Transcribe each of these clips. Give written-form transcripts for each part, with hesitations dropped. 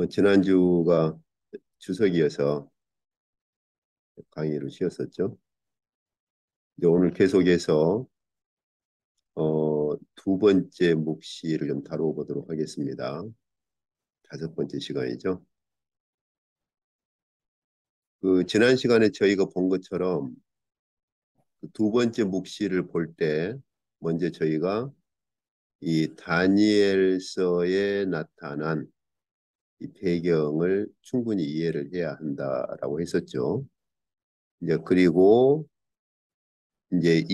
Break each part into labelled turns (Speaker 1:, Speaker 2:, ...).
Speaker 1: 지난주가 추석이어서 강의를 쉬었었죠. 이제 오늘 계속해서 두 번째 묵시를 좀 다뤄보도록 하겠습니다. 다섯 번째 시간이죠. 지난 시간에 저희가 본 것처럼 그두 번째 묵시를 볼 때 먼저 저희가 이 다니엘서에 나타난 이 배경을 충분히 이해를 해야 한다라고 했었죠. 이제 그리고 이제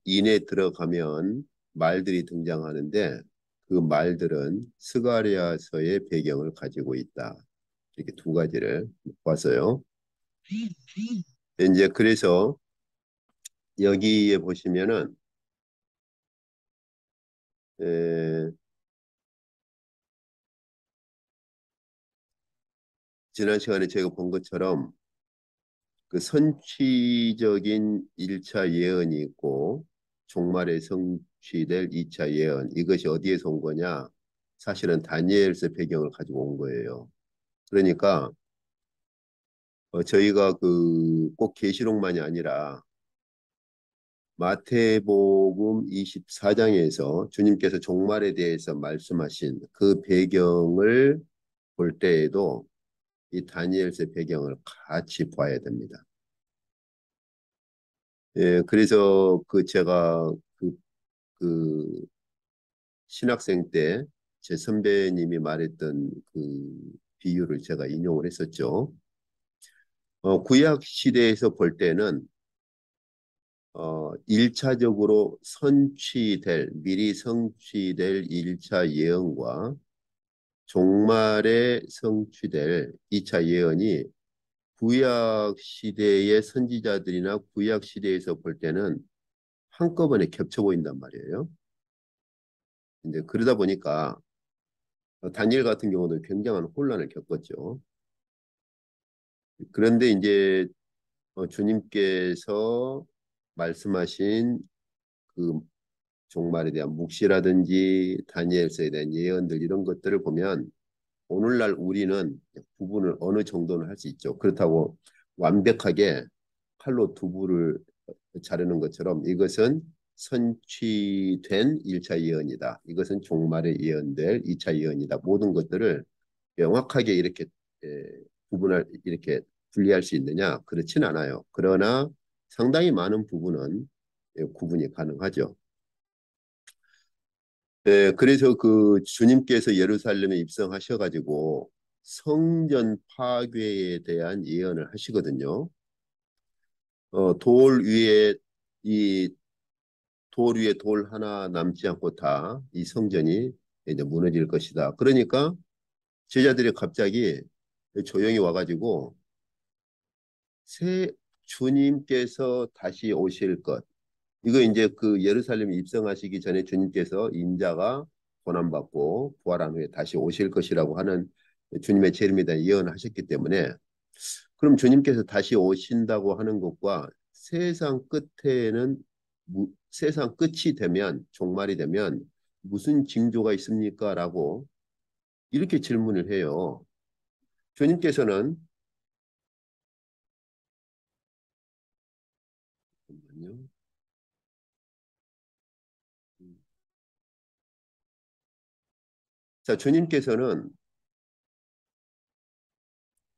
Speaker 1: 인에 들어가면 말들이 등장하는데 그 말들은 스가랴서의 배경을 가지고 있다. 이렇게 두 가지를 봤어요. 이제 그래서 여기에 보시면은 에, 지난 시간에 제가 본 것처럼 그 선취적인 1차 예언이 있고 종말에 성취될 2차 예언 이것이 어디에서 온 거냐? 사실은 다니엘서 배경을 가지고 온 거예요. 그러니까 저희가 꼭 계시록만이 아니라 마태복음 24장에서 주님께서 종말에 대해서 말씀하신 그 배경을 볼 때에도 이 다니엘서 배경을 같이 봐야 됩니다. 예, 그래서 제가 그 신학생 때 제 선배님이 말했던 그 비유를 제가 인용을 했었죠. 구약 시대에서 볼 때는 1차적으로 미리 성취될 1차 예언과 종말에 성취될 2차 예언이 구약 시대의 선지자들이나 구약 시대에서 볼 때는 한꺼번에 겹쳐 보인단 말이에요. 이제 그러다 보니까 다니엘 같은 경우는 굉장한 혼란을 겪었죠. 그런데 이제 주님께서 말씀하신 그 종말에 대한 묵시라든지 다니엘서에 대한 예언들 이런 것들을 보면 오늘날 우리는 구분을 어느 정도는 할 수 있죠. 그렇다고 완벽하게 칼로 두부를 자르는 것처럼 이것은 선취된 1차 예언이다. 이것은 종말에 예언될 2차 예언이다. 모든 것들을 명확하게 이렇게 이렇게 분리할 수 있느냐? 그렇진 않아요. 그러나 상당히 많은 부분은 구분이 가능하죠. 네, 그래서 주님께서 예루살렘에 입성하셔가지고 성전 파괴에 대한 예언을 하시거든요. 돌 위에 이 돌 위에 돌 하나 남지 않고 다 이 성전이 이제 무너질 것이다. 그러니까 제자들이 갑자기 조용히 와가지고 새 주님께서 다시 오실 것. 이거 이제 예루살렘에 입성하시기 전에 주님께서 인자가 고난받고 부활한 후에 다시 오실 것이라고 하는 주님의 재림에 대한 예언을 하셨기 때문에 그럼 주님께서 다시 오신다고 하는 것과 세상 끝이 되면 종말이 되면 무슨 징조가 있습니까? 라고 이렇게 질문을 해요. 주님께서는 잠깐만요. 자, 주님께서는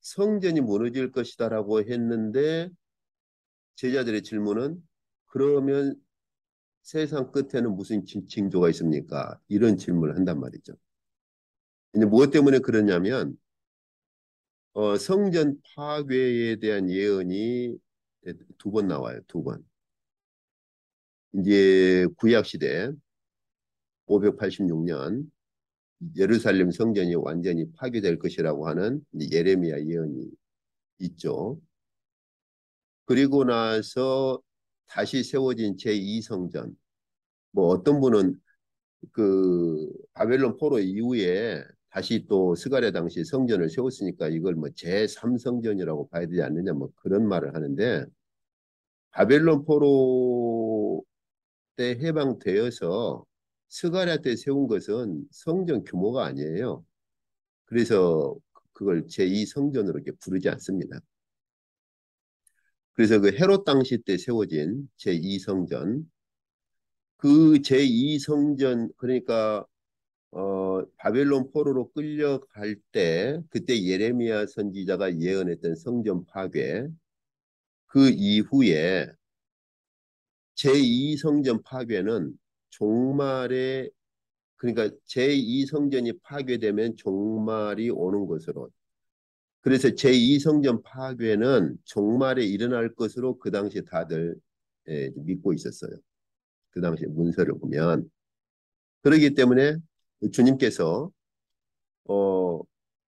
Speaker 1: 성전이 무너질 것이다라고 했는데 제자들의 질문은 그러면 세상 끝에는 무슨 징조가 있습니까? 이런 질문을 한단 말이죠. 이제 무엇 때문에 그러냐면 성전 파괴에 대한 예언이 두 번 나와요. 두 번. 이제 구약 시대 586년 예루살렘 성전이 완전히 파괴될 것이라고 하는 예레미야 예언이 있죠. 그리고 나서 다시 세워진 제2성전. 뭐 어떤 분은 바벨론 포로 이후에 다시 또 스가랴 당시 성전을 세웠으니까 이걸 뭐 제3성전이라고 봐야 되지 않느냐 뭐 그런 말을 하는데 바벨론 포로 때 해방되어서 스가랴 때 세운 것은 성전 규모가 아니에요. 그래서 그걸 제2성전으로 이렇게 부르지 않습니다. 그래서 그 헤롯 당시 때 세워진 제2성전, 그 제2성전 그러니까 바벨론 포로로 끌려갈 때 그때 예레미야 선지자가 예언했던 성전 파괴, 그 이후에 제2성전 파괴는 종말에 그러니까 제2성전이 파괴되면 종말이 오는 것으로, 그래서 제2성전 파괴는 종말에 일어날 것으로 그 당시 다들 믿고 있었어요. 그 당시 문서를 보면. 그렇기 때문에 주님께서 어,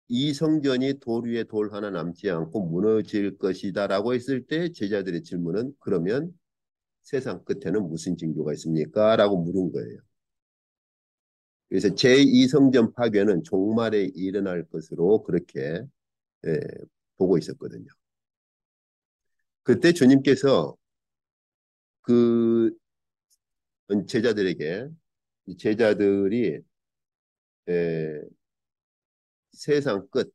Speaker 1: 이 성전이 돌 위에 돌 하나 남지 않고 무너질 것이다라고 했을 때 제자들의 질문은 그러면 세상 끝에는 무슨 징조가 있습니까? 라고 물은 거예요. 그래서 제2성전 파괴는 종말에 일어날 것으로 그렇게 예, 보고 있었거든요. 그때 주님께서 그 제자들에게 제자들이 예, 세상 끝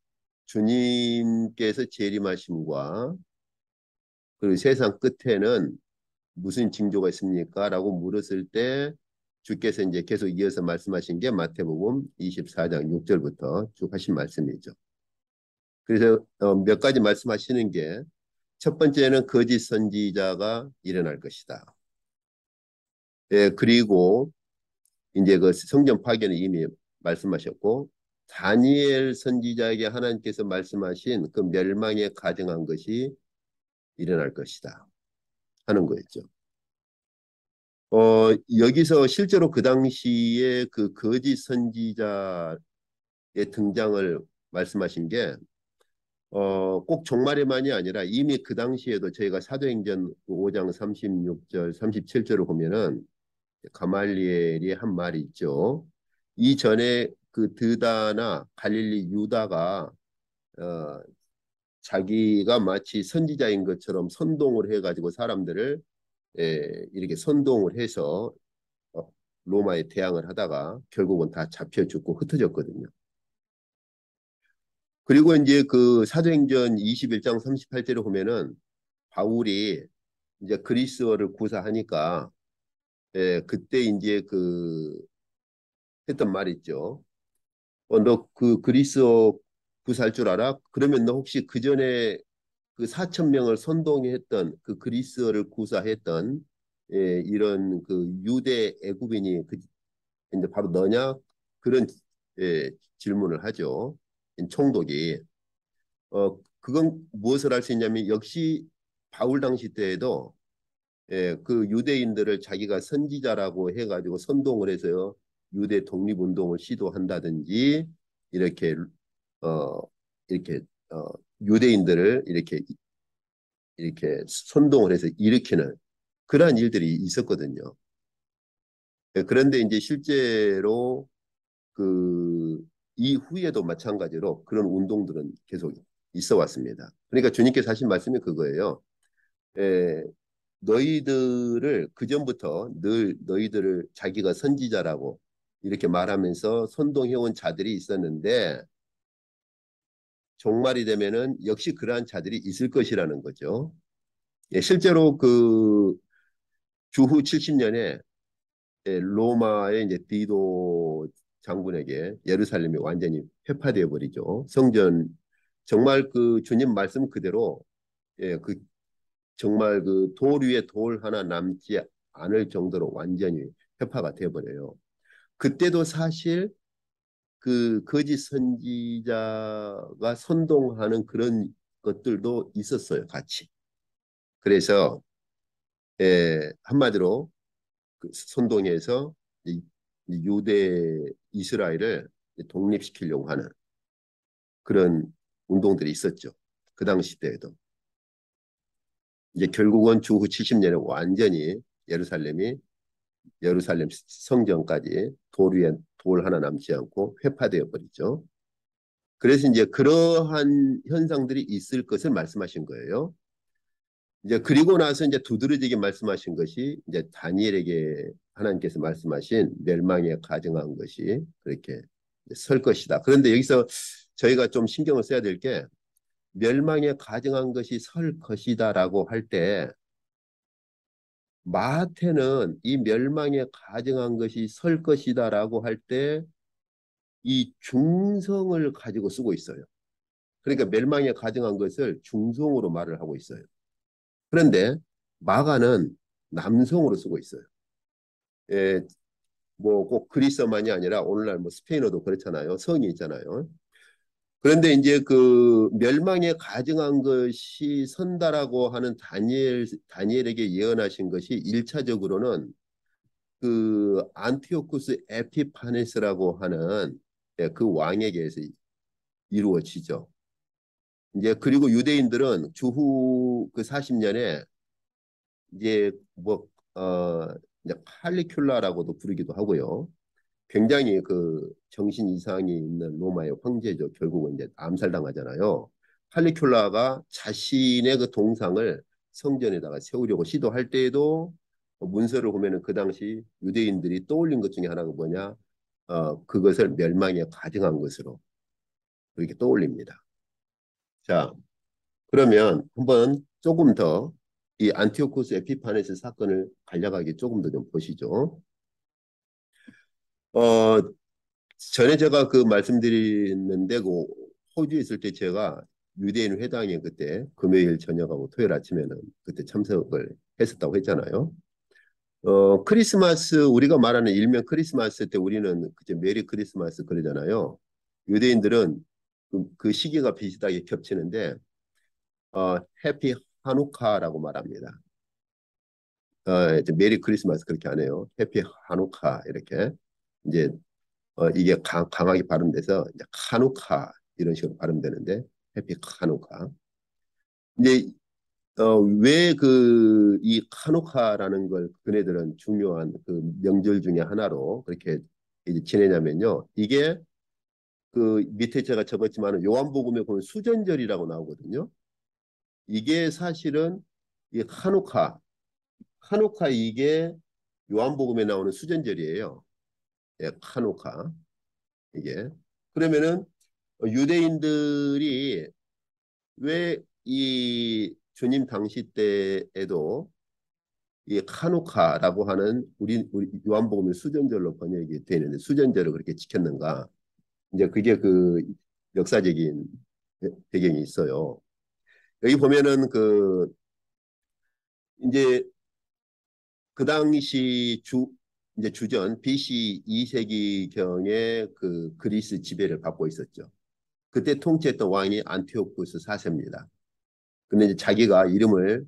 Speaker 1: 주님께서 재림하심과 그리고 세상 끝에는 무슨 징조가 있습니까? 라고 물었을 때 주께서 이제 계속 이어서 말씀하신 게 마태복음 24장 6절부터 쭉 하신 말씀이죠. 그래서 몇 가지 말씀하시는 게 첫 번째는 거짓 선지자가 일어날 것이다. 예, 그리고 이제 그 성전 파괴는 이미 말씀하셨고 다니엘 선지자에게 하나님께서 말씀하신 그 멸망에 가증한 것이 일어날 것이다 하는 거였죠. 여기서 실제로 그 당시에 그 거짓 선지자의 등장을 말씀하신 게, 꼭 종말에만이 아니라 이미 그 당시에도 저희가 사도행전 5장 36절, 37절을 보면은 가말리엘이 한 말이 있죠. 이전에 그 드다나 갈릴리 유다가 어, 자기가 마치 선지자인 것처럼 선동을 해가지고 사람들을 이렇게 선동을 해서 로마에 대항을 하다가 결국은 다 잡혀 죽고 흩어졌거든요. 그리고 이제 그 사도행전 21장 38절을 보면은 바울이 이제 그리스어를 구사하니까 그때 이제 그 했던 말 있죠. 너 그 그리스어 구사할 줄 알아? 그러면 너 혹시 그 전에 그 4천 명을 선동했던 그 그리스어를 구사했던 이런 그 유대 애굽인이 그 이제 바로 너냐? 그런 질문을 하죠. 총독이. 그건 무엇을 할 수 있냐면 역시 바울 당시 때에도 그 유대인들을 자기가 선지자라고 해가지고 선동을 해서 유대 독립운동을 시도한다든지 이렇게 어 이렇게 어 유대인들을 이렇게 선동을 해서 일으키는 그러한 일들이 있었거든요. 그런데 이제 실제로 그 이후에도 마찬가지로 그런 운동들은 계속 있어 왔습니다. 그러니까 주님께서 하신 말씀이 그거예요. 에, 너희들을 그전부터 늘 너희들을 자기가 선지자라고 이렇게 말하면서 선동해온 자들이 있었는데 종말이 되면은 역시 그러한 자들이 있을 것이라는 거죠. 실제로 그 주후 70년에 로마의 이제 디도 장군에게 예루살렘이 완전히 회파되어 버리죠. 성전 정말 그 주님 말씀 그대로 그 정말 그 돌 위에 돌 하나 남지 않을 정도로 완전히 회파가 되어 버려요. 그때도 사실 그 거짓 선지자가 선동하는 그런 것들도 있었어요, 같이. 그래서 한마디로 그 선동해서 유대 이스라엘을 독립시키려고 하는 그런 운동들이 있었죠. 그 당시 때에도. 이제 결국은 주후 70년에 완전히 예루살렘 성전까지 돌 위에 돌 하나 남지 않고 회파되어 버리죠. 그래서 이제 그러한 현상들이 있을 것을 말씀하신 거예요. 이제 그리고 나서 이제 두드러지게 말씀하신 것이 이제 다니엘에게 하나님께서 말씀하신 멸망에 가증한 것이 그렇게 설 것이다. 그런데 여기서 저희가 좀 신경을 써야 될 게 멸망에 가증한 것이 설 것이다라고 할 때 마하태는 이 멸망에 가증한 것이 설 것이다라고 할 때 이 중성을 가지고 쓰고 있어요. 그러니까 멸망에 가증한 것을 중성으로 말을 하고 있어요. 그런데 마가는 남성으로 쓰고 있어요. 예, 뭐 꼭 그리스어만이 아니라 오늘날 뭐 스페인어도 그렇잖아요. 성이 있잖아요. 그런데 이제 그 멸망에 가증한 것이 선다라고 하는 다니엘에게 예언하신 것이 일차적으로는 그 안티오쿠스 에피파네스라고 하는 예, 그 왕에게서 이루어지죠. 이제 그리고 유대인들은 주후 그 40년에 이제 뭐 이제 칼리큘라라고도 부르기도 하고요. 굉장히 그 정신 이상이 있는 로마의 황제죠. 결국은 이제 암살당하잖아요. 칼리큘라가 자신의 그 동상을 성전에다가 세우려고 시도할 때에도 문서를 보면은 그 당시 유대인들이 떠올린 것 중에 하나가 뭐냐? 그것을 멸망에 가증한 것으로 그렇게 떠올립니다. 자, 그러면 한번 조금 더 이 안티오코스 에피파네스 사건을 간략하게 조금 더 좀 보시죠. 어, 전에 제가 그 말씀드렸는데 그 호주에 있을 때 제가 유대인 회당에 그때 금요일 저녁하고 토요일 아침에는 그때 참석을 했었다고 했잖아요. 크리스마스 우리가 말하는 일명 크리스마스 때 우리는 그때 메리 크리스마스 그러잖아요. 유대인들은 그 시기가 비슷하게 겹치는데 해피 하누카라고 말합니다. 이제 메리 크리스마스 그렇게 안 해요. 해피 하누카 이렇게 이제 이게 강하게 발음돼서 이제 카누카 이런 식으로 발음되는데 해피 카누카. 이제 왜 그 이 카누카라는 걸 그네들은 중요한 그 명절 중에 하나로 그렇게 이제 지내냐면요. 이게 그 밑에 제가 적었지만 요한복음에 보면 수전절이라고 나오거든요. 이게 사실은 이 카누카 이게 요한복음에 나오는 수전절이에요. 예, 카누카 이게. 그러면은 유대인들이 왜 이 주님 당시 때에도 이 카누카라고 하는 우리 요한복음의 수전절로 번역이 되어 있는데 수전절을 그렇게 지켰는가? 이제 그게 그 역사적인 배경이 있어요. 여기 보면은 그 이제 그 당시 이제 주전 BC 2세기경에 그 그리스 지배를 받고 있었죠. 그때 통치했던 왕이 안티오쿠스 4세입니다. 근데 이제 자기가 이름을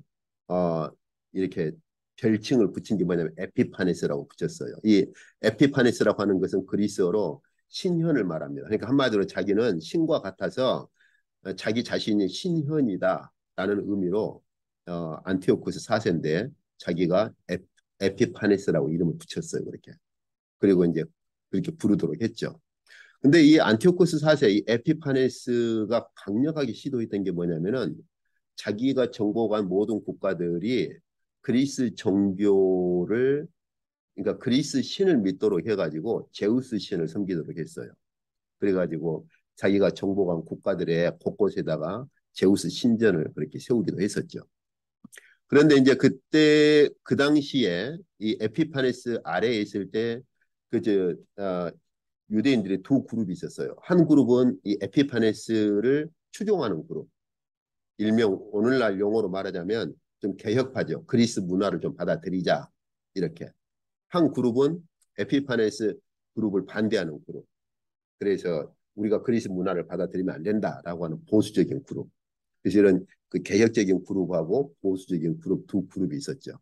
Speaker 1: 어 이렇게 별칭을 붙인 게 뭐냐면 에피파네스라고 붙였어요. 이 에피파네스라고 하는 것은 그리스어로 신현을 말합니다. 그러니까 한마디로 자기는 신과 같아서 자기 자신이 신현이다라는 의미로 안티오쿠스 4세인데 자기가 에피파네스라고 이름을 붙였어요. 그렇게. 그리고 이제 그렇게 부르도록 했죠. 근데 이 안티오쿠스 4세 이 에피파네스가 강력하게 시도했던 게 뭐냐면은 자기가 정복한 모든 국가들이 그리스 정교를 그러니까 그리스 신을 믿도록 해가지고 제우스 신을 섬기도록 했어요. 그래가지고 자기가 정복한 국가들의 곳곳에다가 제우스 신전을 그렇게 세우기도 했었죠. 그런데 이제 그때 그 당시에 이 에피파네스 아래에 있을 때 그저 유대인들의 두 그룹이 있었어요. 한 그룹은 이 에피파네스를 추종하는 그룹. 일명 오늘날 용어로 말하자면 좀 개혁파죠. 그리스 문화를 좀 받아들이자 이렇게. 한 그룹은 에피파네스 그룹을 반대하는 그룹. 그래서 우리가 그리스 문화를 받아들이면 안 된다라고 하는 보수적인 그룹. 그래서 이런 그 개혁적인 그룹하고 보수적인 그룹 두 그룹이 있었죠.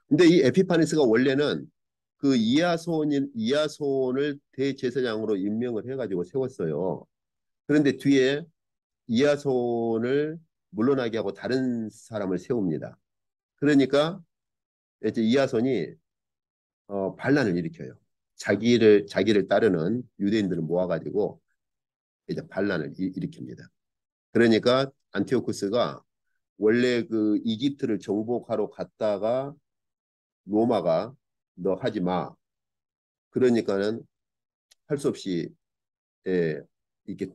Speaker 1: 근데 이 에피파네스가 원래는 그 이야손을 대제사장으로 임명을 해가지고 세웠어요. 그런데 뒤에 이야손을 물러나게 하고 다른 사람을 세웁니다. 그러니까 이제 이야손이 반란을 일으켜요. 자기를 따르는 유대인들을 모아가지고 이제 반란을 일으킵니다. 그러니까 안티오쿠스가 원래 그 이집트를 정복하러 갔다가 로마가 너 하지 마. 그러니까는 할 수 없이 예, 이렇게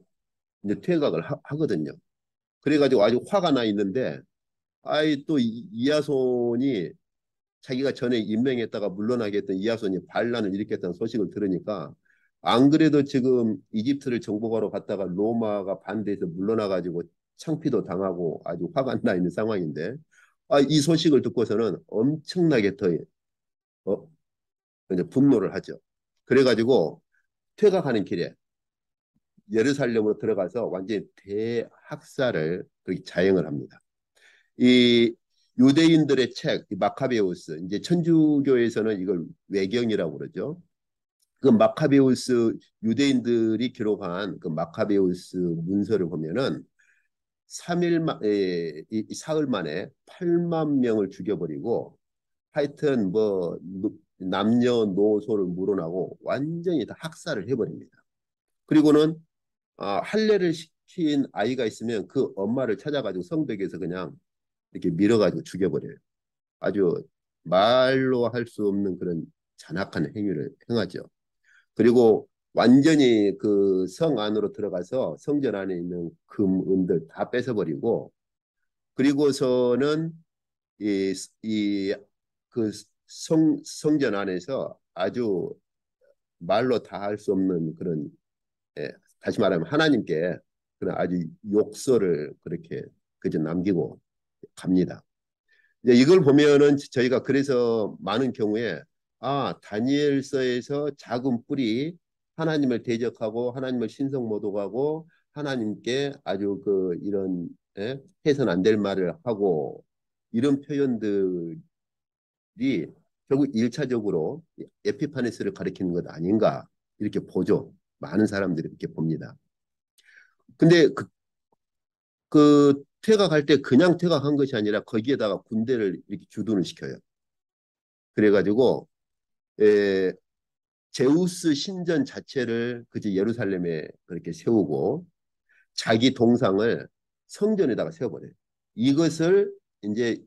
Speaker 1: 이제 퇴각을 하거든요. 그래가지고 아주 화가 나 있는데 아이 또 이하손이 자기가 전에 임명했다가 물러나게 했던 이하손이 반란을 일으켰다는 소식을 들으니까 안 그래도 지금 이집트를 정복하러 갔다가 로마가 반대해서 물러나가지고 창피도 당하고 아주 화가 나 있는 상황인데 이 소식을 듣고서는 엄청나게 더 어, 이제 분노를 하죠. 그래가지고 퇴각하는 길에 예루살렘으로 들어가서 완전히 대학살을 그렇게 자행을 합니다. 이 유대인들의 책 마카베우스 이제 천주교에서는 이걸 외경이라고 그러죠. 그 마카베우스 유대인들이 기록한 그 마카베우스 문서를 보면은 사흘 만에 8만 명을 죽여버리고 하여튼 뭐 남녀노소를 물어나고 완전히 다 학살을 해버립니다. 그리고는 할례를 시킨 아이가 있으면 그 엄마를 찾아가지고 성벽에서 그냥 이렇게 밀어가지고 죽여버려요. 아주 말로 할 수 없는 그런 잔악한 행위를 행하죠. 그리고 완전히 그 성 안으로 들어가서 성전 안에 있는 금, 은들 다 뺏어버리고 그리고서는 그 성전 안에서 아주 말로 다 할 수 없는 그런 다시 말하면 하나님께 그런 아주 욕설을 그렇게 그저 남기고 갑니다. 이제 이걸 보면은 저희가 그래서 많은 경우에 다니엘서에서 작은 뿔이 하나님을 대적하고 하나님을 신성모독하고 하나님께 아주 그 이런 해서는 안 될 말을 하고 이런 표현들이 결국 일차적으로 에피파네스를 가리키는 것 아닌가 이렇게 보죠. 많은 사람들이 이렇게 봅니다. 근데 그 퇴각할 때 그냥 퇴각한 것이 아니라 거기에다가 군대를 이렇게 주둔을 시켜요. 그래가지고 에, 제우스 신전 자체를 그제 예루살렘에 그렇게 세우고 자기 동상을 성전에다가 세워버려요. 이것을 이제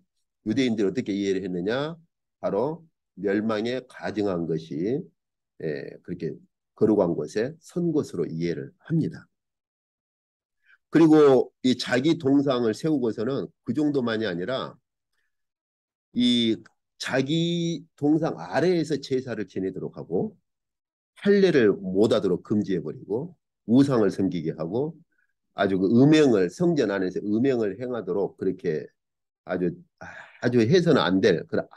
Speaker 1: 유대인들이 어떻게 이해를 했느냐? 바로 멸망에 가증한 것이 그렇게 거룩한 곳에 선 것으로 이해를 합니다. 그리고 이 자기 동상을 세우고서는 그 정도만이 아니라 이 자기 동상 아래에서 제사를 지내도록 하고 할례를 못하도록 금지해버리고 우상을 섬기게 하고 아주 그 음행을 성전 안에서 음행을 행하도록 그렇게 아주 아주 해서는 안 될 그런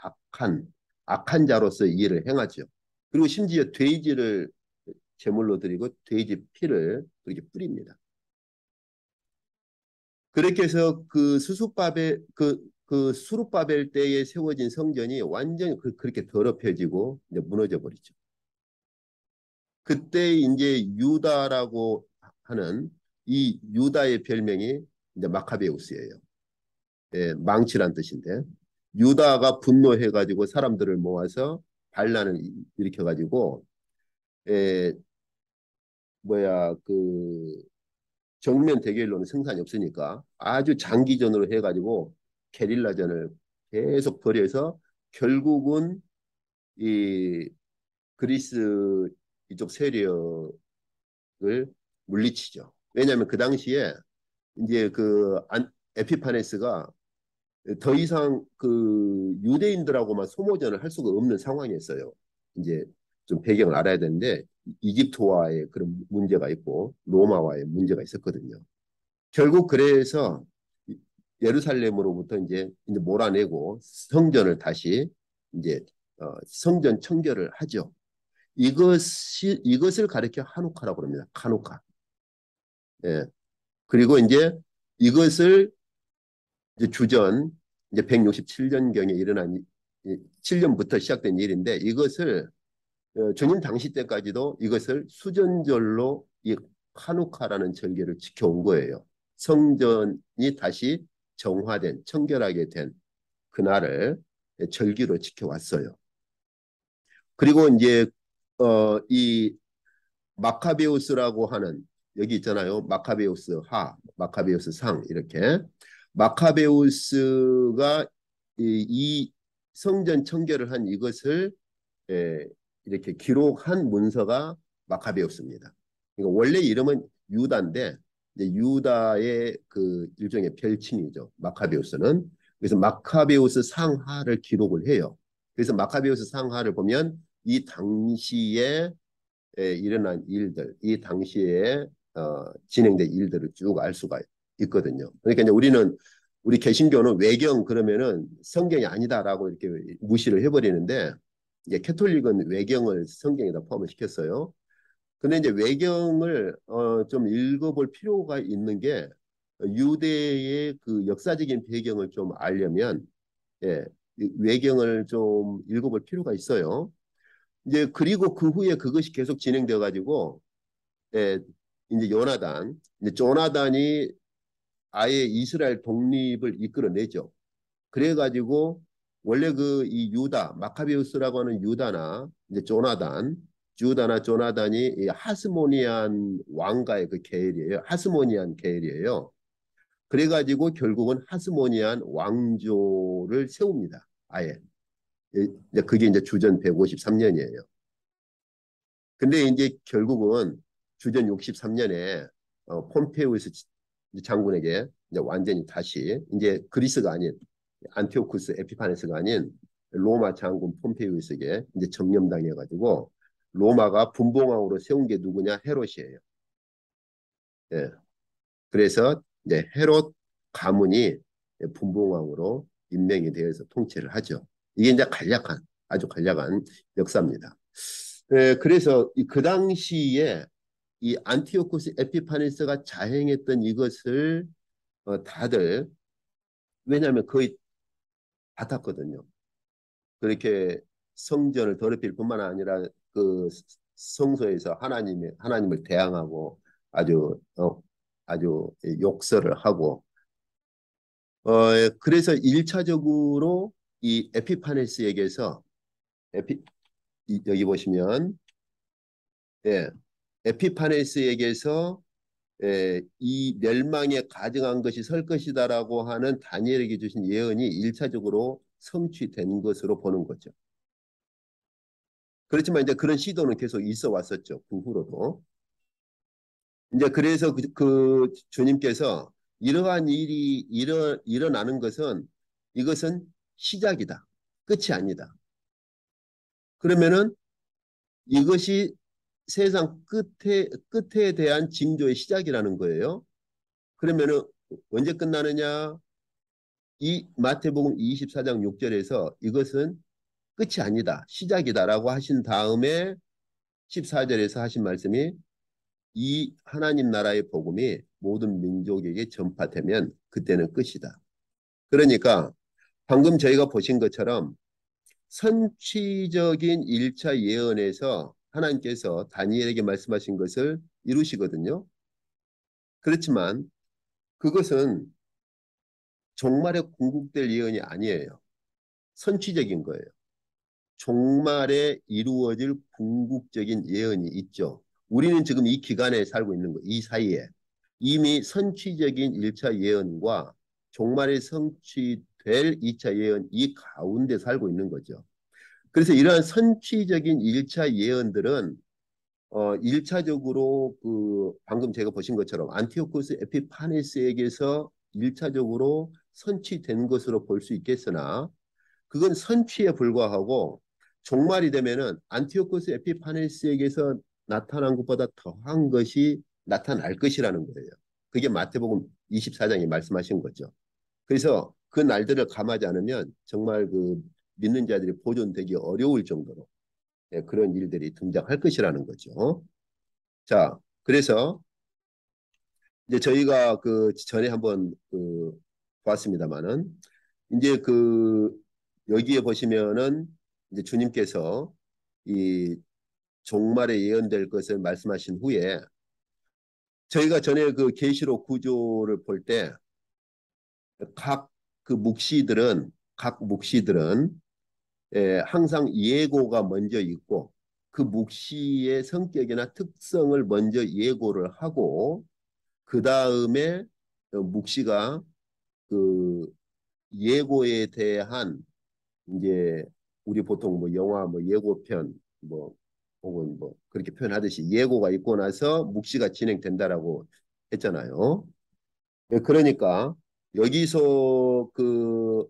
Speaker 1: 악한 자로서 이해를 행하죠. 그리고 심지어 돼지를 제물로 드리고 돼지 피를 그렇게 뿌립니다. 그렇게 해서 그 수수바벨 그 수룹바벨 때에 세워진 성전이 완전히 그렇게 더럽혀지고 이제 무너져 버리죠. 그때 이제 유다라고 하는 이 유다의 별명이 이제 마카베우스예요. 망치란 뜻인데 유다가 분노해가지고 사람들을 모아서 반란을 일으켜가지고 에, 뭐야 그 정면 대결로는 승산이 없으니까 아주 장기전으로 해가지고 게릴라전을 계속 벌여서 결국은 이 그리스 이쪽 세력을 물리치죠. 왜냐하면 그 당시에 이제 에피파네스가 더 이상 그 유대인들하고만 소모전을 할 수가 없는 상황이었어요. 이제 좀 배경을 알아야 되는데 이집트와의 그런 문제가 있고 로마와의 문제가 있었거든요. 결국 그래서 예루살렘으로부터 이제 몰아내고 성전을 다시 이제 성전 청결을 하죠. 이것을 가리켜 하누카라고 합니다. 하누카. 예. 그리고 이제 이것을 이제 주전 이제 167년경에 일어난 7년부터 시작된 일인데 이것을 주님 당시 때까지도 이것을 수전절로 이 하누카라는 절기를 지켜온 거예요. 성전이 다시 정화된 청결하게 된 그날을 절기로 지켜왔어요. 그리고 이제 이 마카베우스라고 하는 여기 있잖아요. 마카베우스 하, 마카베우스 상 이렇게 마카베우스가 이 성전 청결을 한 이것을 이렇게 기록한 문서가 마카베우스입니다. 그러니까 원래 이름은 유다인데 이제 유다의 그 일종의 별칭이죠. 마카베우스는. 그래서 마카베우스 상하를 기록을 해요. 그래서 마카베우스 상하를 보면 이 당시에 일어난 일들, 이 당시에 진행된 일들을 쭉 알 수가 있거든요. 그러니까 이제 우리 개신교는 외경 그러면은 성경이 아니다라고 이렇게 무시를 해버리는데 이제 캐톨릭은 외경을 성경에다 포함을 시켰어요. 근데 이제 외경을 좀 읽어볼 필요가 있는 게 유대의 그 역사적인 배경을 좀 알려면 예, 외경을 좀 읽어볼 필요가 있어요. 이제 그리고 그 후에 그것이 계속 진행되어 가지고 예, 이제 이제 조나단이 아예 이스라엘 독립을 이끌어내죠. 그래가지고 원래 그 이 유다 마카베우스라고 하는 유다나 이제 주다나 조나단이 이 하스모니안 왕가의 그 계열이에요. 하스모니안 계열이에요. 그래가지고 결국은 하스모니안 왕조를 세웁니다. 아예. 이제 그게 이제 주전 153년이에요. 근데 이제 결국은 주전 63년에 폼페이우스 장군에게 이제 완전히 다시 이제 그리스가 아닌 안티오쿠스 에피파네스가 아닌 로마 장군 폼페이우스에게 이제 점령당해가지고 로마가 분봉왕으로 세운 게 누구냐? 헤롯이에요. 예. 그래서 이제 헤롯 가문이 분봉왕으로 임명이 되어서 통치를 하죠. 이게 이제 간략한 아주 간략한 역사입니다. 그래서 그 당시에 이 안티오쿠스 에피파네스가 자행했던 이것을 다들 왜냐하면 거의 같았거든요. 그렇게 성전을 더럽힐 뿐만 아니라 그 성소에서 하나님을 대항하고 아주 아주 욕설을 하고 그래서 일차적으로 이 에피파네스에게서 에피 여기 보시면 예, 에피파네스에게서 이 멸망에 가증한 것이 설 것이다라고 하는 다니엘에게 주신 예언이 일차적으로 성취된 것으로 보는 거죠. 그렇지만 이제 그런 시도는 계속 있어 왔었죠. 그 후로도. 이제 그래서 그 주님께서 이러한 일이 일어나는 것은 이것은 시작이다. 끝이 아니다. 그러면은 이것이 세상 끝에 대한 징조의 시작이라는 거예요. 그러면은 언제 끝나느냐? 이 마태복음 24장 6절에서 이것은 끝이 아니다. 시작이다라고 하신 다음에 14절에서 하신 말씀이 이 하나님 나라의 복음이 모든 민족에게 전파되면 그때는 끝이다. 그러니까 방금 저희가 보신 것처럼 선취적인 1차 예언에서 하나님께서 다니엘에게 말씀하신 것을 이루시거든요. 그렇지만 그것은 종말에 궁극될 예언이 아니에요. 선취적인 거예요. 종말에 이루어질 궁극적인 예언이 있죠. 우리는 지금 이 기간에 살고 있는 거, 이 사이에 이미 선취적인 1차 예언과 종말에 성취될 2차 예언 이 가운데 살고 있는 거죠. 그래서 이러한 선취적인 1차 예언들은 1차적으로 그 방금 제가 보신 것처럼 안티오코스 에피파네스에게서 1차적으로 선취된 것으로 볼 수 있겠으나 그건 선취에 불과하고 종말이 되면은 안티오코스 에피파네스에게서 나타난 것보다 더한 것이 나타날 것이라는 거예요. 그게 마태복음 24장에 말씀하신 거죠. 그래서 그 날들을 감하지 않으면 정말 그 믿는 자들이 보존되기 어려울 정도로 그런 일들이 등장할 것이라는 거죠. 자, 그래서 이제 저희가 그 전에 한번 그 봤습니다만은 이제 그 여기에 보시면은 이제 주님께서 이 종말에 예언될 것을 말씀하신 후에 저희가 전에 그 계시록 구조를 볼 때 각 그 묵시들은 항상 예고가 먼저 있고 그 묵시의 성격이나 특성을 먼저 예고를 하고 그 다음에 묵시가 그 예고에 대한 이제 우리 보통 뭐 영화 뭐 예고편 뭐 혹은 뭐 그렇게 표현하듯이 예고가 있고 나서 묵시가 진행된다라고 했잖아요. 예, 그러니까 여기서 그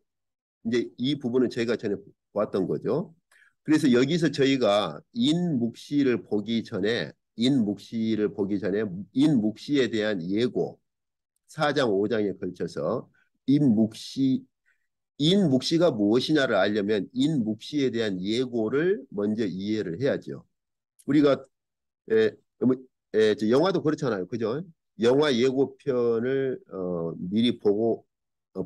Speaker 1: 이제 이 부분은 저희가 전에 보았던 거죠. 그래서 여기서 저희가 인묵시를 보기 전에 인묵시에 대한 예고 4장 5장에 걸쳐서 인묵시 인묵시가 무엇이냐를 알려면 인묵시에 대한 예고를 먼저 이해를 해야죠. 우리가 뭐, 영화도 그렇잖아요. 그죠? 영화 예고편을 미리 보고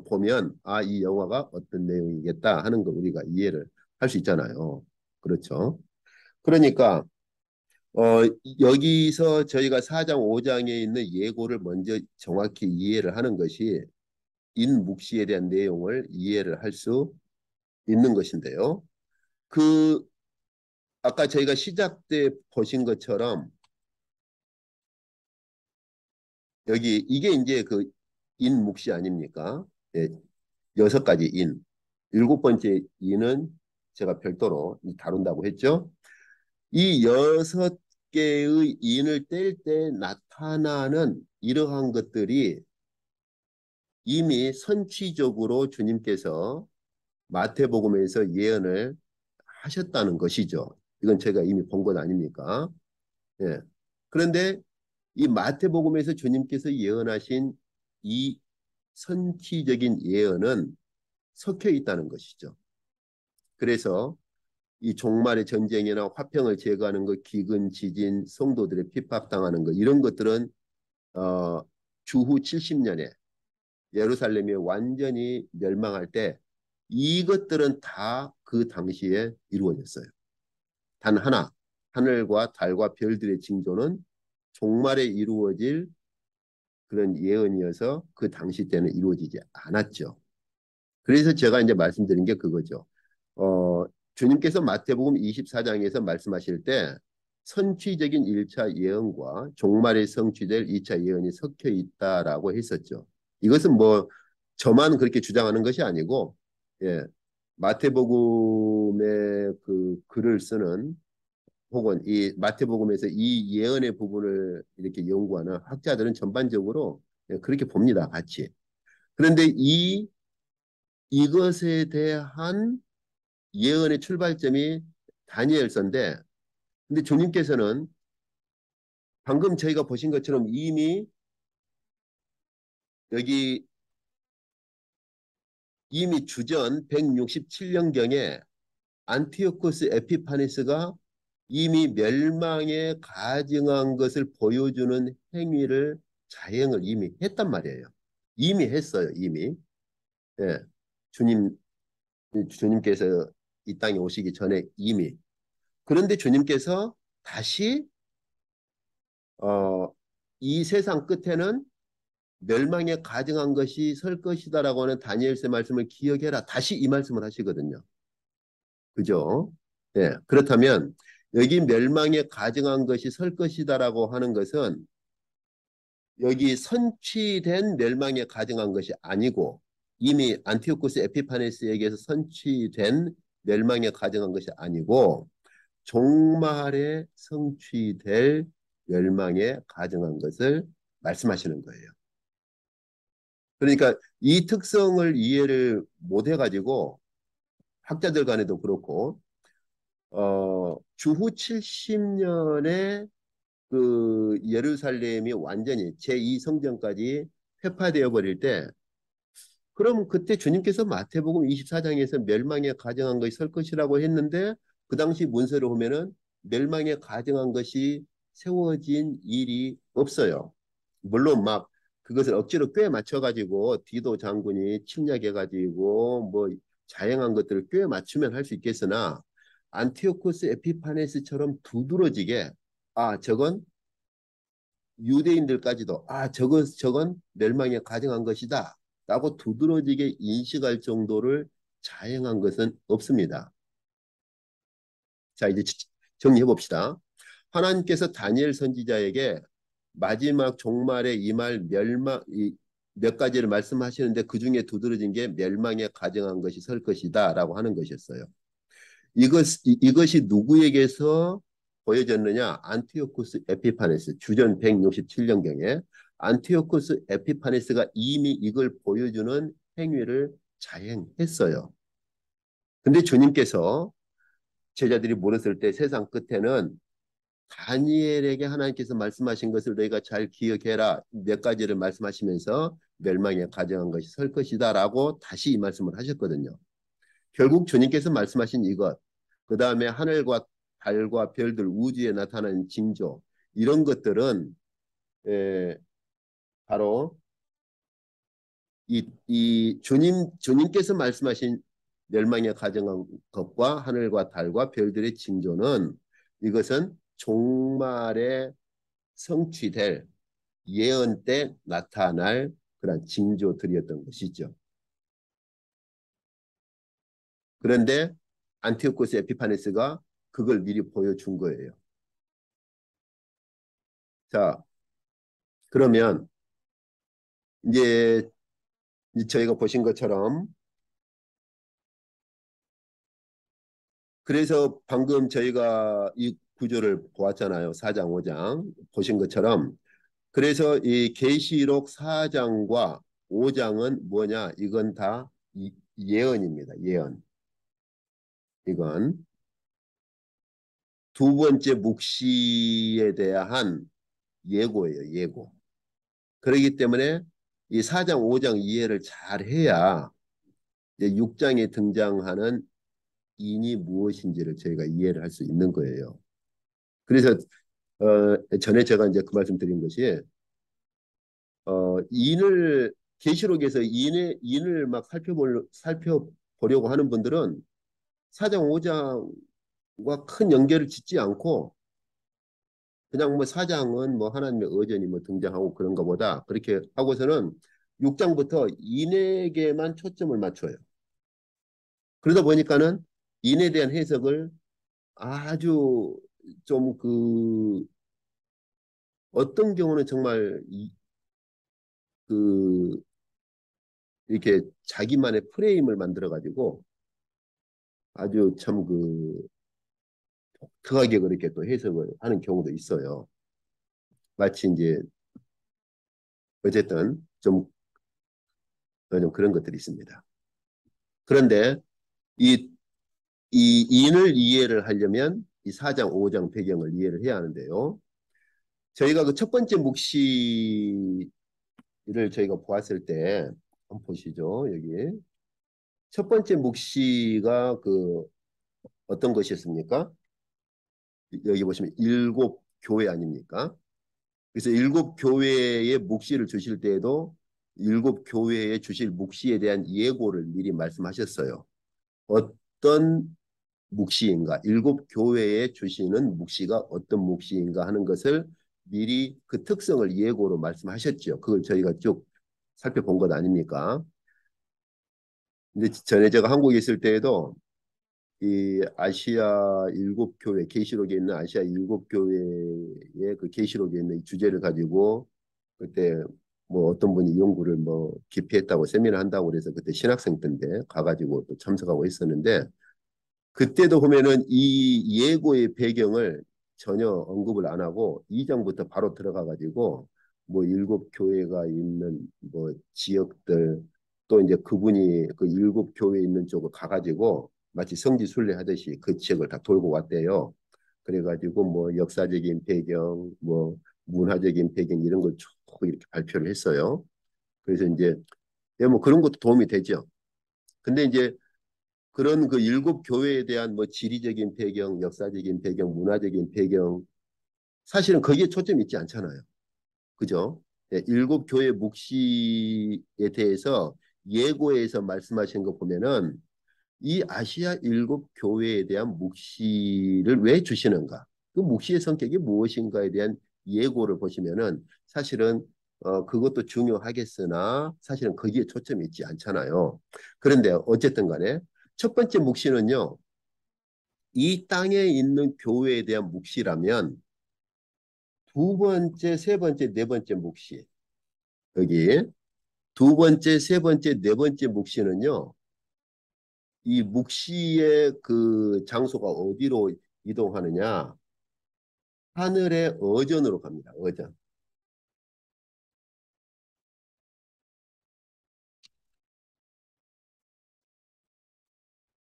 Speaker 1: 보면 이 영화가 어떤 내용이겠다 하는 걸 우리가 이해를 할 수 있잖아요. 그렇죠? 그러니까 어, 여기서 저희가 4장 5장에 있는 예고를 먼저 정확히 이해를 하는 것이 인묵시에 대한 내용을 이해를 할 수 있는 것인데요. 그 아까 저희가 시작 때 보신 것처럼 여기 이게 이제 그 인묵시 아닙니까? 예, 6가지 인. 7번째 인은 제가 별도로 다룬다고 했죠. 이 6개의 인을 뗄 때 나타나는 이러한 것들이 이미 선취적으로 주님께서 마태복음에서 예언을 하셨다는 것이죠. 이건 제가 이미 본 것 아닙니까? 예. 그런데 이 마태복음에서 주님께서 예언하신 이 선취적인 예언은 섞여 있다는 것이죠. 그래서 이 종말의 전쟁이나 화평을 제거하는 것, 기근, 지진, 성도들의 핍박당하는 것 이런 것들은 어, 주후 70년에 예루살렘이 완전히 멸망할 때 이것들은 다 그 당시에 이루어졌어요. 단 하나, 하늘과 달과 별들의 징조는 종말에 이루어질 그런 예언이어서 그 당시 때는 이루어지지 않았죠. 그래서 제가 이제 말씀드린 게 그거죠. 어, 주님께서 마태복음 24장에서 말씀하실 때 선취적인 1차 예언과 종말에 성취될 2차 예언이 섞여 있다라고 했었죠. 이것은 뭐 저만 그렇게 주장하는 것이 아니고 예, 마태복음의 그 글을 쓰는 혹은 이 마태복음에서 이 예언의 부분을 이렇게 연구하는 학자들은 전반적으로 예, 그렇게 봅니다. 같이. 그런데 이것에 대한 예언의 출발점이 다니엘서인데 근데 주님께서는 방금 저희가 보신 것처럼 여기 이미 주전 167년경에 안티오코스 에피파네스가 이미 멸망에 가증한 것을 보여주는 행위를 자행을 이미 했단 말이에요. 이미 했어요. 이미. 예. 주님 주님께서 이 땅에 오시기 전에 이미. 그런데 주님께서 다시 어, 이 세상 끝에는 멸망에 가증한 것이 설 것이다라고 하는 다니엘서의 말씀을 기억해라. 다시 이 말씀을 하시거든요. 그죠? 예. 그렇다면 여기 멸망에 가증한 것이 설 것이다라고 하는 것은 여기 선취된 멸망에 가증한 것이 아니고 이미 안티오코스 에피파네스에게서 선취된 멸망에 가증한 것이 아니고 종말에 성취될 멸망에 가증한 것을 말씀하시는 거예요. 그러니까 이 특성을 이해를 못 해가지고 학자들 간에도 그렇고 주후 70년에 그 예루살렘이 완전히 제2성전까지 회파되어 버릴 때 그럼 그때 주님께서 마태복음 24장에서 멸망에 가증한 것이 설 것이라고 했는데 그 당시 문서를 보면은 멸망에 가증한 것이 세워진 일이 없어요. 물론 막 그것을 억지로 꽤 맞춰가지고 디도 장군이 침략해가지고 뭐 자행한 것들을 꽤 맞추면 할 수 있겠으나 안티오코스 에피파네스처럼 두드러지게 저건 유대인들까지도 저건 멸망에 가증한 것이다 라고 두드러지게 인식할 정도를 자행한 것은 없습니다. 자 이제 정리해 봅시다. 하나님께서 다니엘 선지자에게 마지막 종말에 임할 몇 가지를 말씀하시는데 그 중에 두드러진 게 멸망에 가증한 것이 설 것이다라고 하는 것이었어요. 이것이 누구에게서 보여졌느냐? 안티오쿠스 에피파네스 주전 167년경에 안티오코스 에피파네스가 이미 이걸 보여주는 행위를 자행했어요. 근데 주님께서 제자들이 물었을 때 세상 끝에는 다니엘에게 하나님께서 말씀하신 것을 너희가 잘 기억해라. 몇 가지를 말씀하시면서 멸망에 가정한 것이 설 것이다라고 다시 이 말씀을 하셨거든요. 결국 주님께서 말씀하신 이것, 그 다음에 하늘과 달과 별들, 우주에 나타나는 징조, 이런 것들은 바로 이 주님께서 말씀하신 멸망에 가정한 것과 하늘과 달과 별들의 징조는 이것은 종말에 성취될 예언 때 나타날 그런 징조들이었던 것이죠. 그런데 안티오코스 에피파네스가 그걸 미리 보여준 거예요. 자, 그러면 이제 저희가 보신 것처럼 그래서 방금 저희가 이 구조를 보았잖아요. 4장, 5장 보신 것처럼 그래서 이 계시록 4장과 5장은 뭐냐? 이건 다 예언입니다. 예언. 이건 두 번째 묵시에 대한 예고예요. 예고. 그렇기 때문에 이 4장, 5장 이해를 잘 해야 이제 6장에 등장하는 인이 무엇인지를 저희가 이해를 할 수 있는 거예요. 그래서 전에 제가 이제 그 말씀 드린 것이 인을 계시록에서 인을 막 살펴보려고 하는 분들은 4장, 5장과 큰 연결을 짓지 않고 그냥 뭐 4장은 뭐 하나님의 의전이 뭐 등장하고 그런 것보다 그렇게 하고서는 6장부터 인에게만 초점을 맞춰요. 그러다 보니까는 인에 대한 해석을 아주 좀 어떤 경우는 정말 그 이렇게 자기만의 프레임을 만들어 가지고 아주 참 독특하게 그렇게 또 해석을 하는 경우도 있어요. 마치 이제 어쨌든 좀 그런 것들이 있습니다. 그런데 이, 이 인을 이해를 하려면 이 4장, 5장 배경을 이해를 해야 하는데요. 저희가 그 첫 번째 묵시를 저희가 보았을 때 한번 보시죠. 여기 첫 번째 묵시가 어떤 것이었습니까? 여기 보시면 일곱 교회 아닙니까? 그래서 일곱 교회의 묵시를 주실 때에도 일곱 교회에 주실 묵시에 대한 예고를 미리 말씀하셨어요. 어떤 묵시인가, 일곱 교회에 주시는 묵시가 어떤 묵시인가 하는 것을 미리 그 특성을 예고로 말씀하셨죠. 그걸 저희가 쭉 살펴본 것 아닙니까? 근데 전에 제가 한국에 있을 때에도 이 아시아 일곱 교회 계시록에 있는 아시아 일곱 교회의 그 계시록에 있는 이 주제를 가지고 그때 뭐 어떤 분이 연구를 뭐 기피했다고 세미나 한다고 그래서 그때 신학생 때인데 가가지고 또 참석하고 있었는데 그때도 보면은 이 예고의 배경을 전혀 언급을 안 하고 2장부터 바로 들어가가지고 뭐 일곱 교회가 있는 뭐 지역들 또 이제 그분이 그 일곱 교회 있는 쪽을 가가지고 마치 성지순례 하듯이 그 지역을 다 돌고 왔대요. 그래가지고 뭐 역사적인 배경, 뭐 문화적인 배경 이런 걸 쭉 이렇게 발표를 했어요. 그래서 이제 뭐 그런 것도 도움이 되죠. 근데 이제 그런 그 일곱 교회에 대한 뭐 지리적인 배경, 역사적인 배경, 문화적인 배경 사실은 거기에 초점이 있지 않잖아요. 그죠? 예, 일곱 교회 묵시에 대해서 예고에서 말씀하신 거 보면은 이 아시아 일곱 교회에 대한 묵시를 왜 주시는가? 그 묵시의 성격이 무엇인가에 대한 예고를 보시면은 사실은 그것도 중요하겠으나 사실은 거기에 초점이 있지 않잖아요. 그런데 어쨌든 간에 첫 번째 묵시는요. 이 땅에 있는 교회에 대한 묵시라면 두 번째, 세 번째, 네 번째 묵시 여기 두 번째, 세 번째, 네 번째 묵시는요. 이 묵시의 그 장소가 어디로 이동하느냐? 하늘의 어전으로 갑니다. 어전.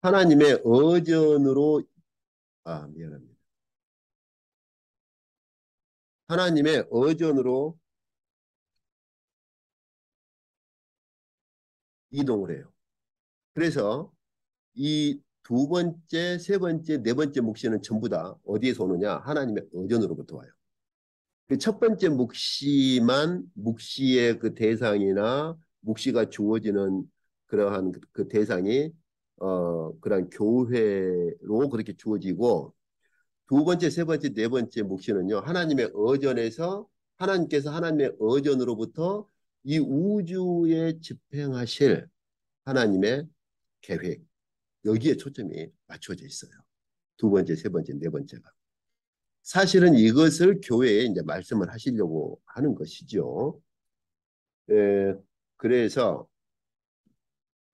Speaker 1: 하나님의 의전으로 미안합니다. 하나님의 의전으로 이동을 해요. 그래서 이 두 번째, 세 번째, 네 번째 묵시는 전부 다 어디에서 오느냐? 하나님의 의전으로부터 와요. 그 첫 번째 묵시만 묵시의 그 대상이나 묵시가 주어지는 그러한 그 대상이 그러한 교회로 그렇게 주어지고 두 번째, 세 번째, 네 번째 묵시는요. 하나님의 의전에서 하나님께서 하나님의 의전으로부터 이 우주에 집행하실 하나님의 계획 여기에 초점이 맞춰져 있어요. 두 번째, 세 번째, 네 번째가. 사실은 이것을 교회에 이제 말씀을 하시려고 하는 것이죠. 에, 그래서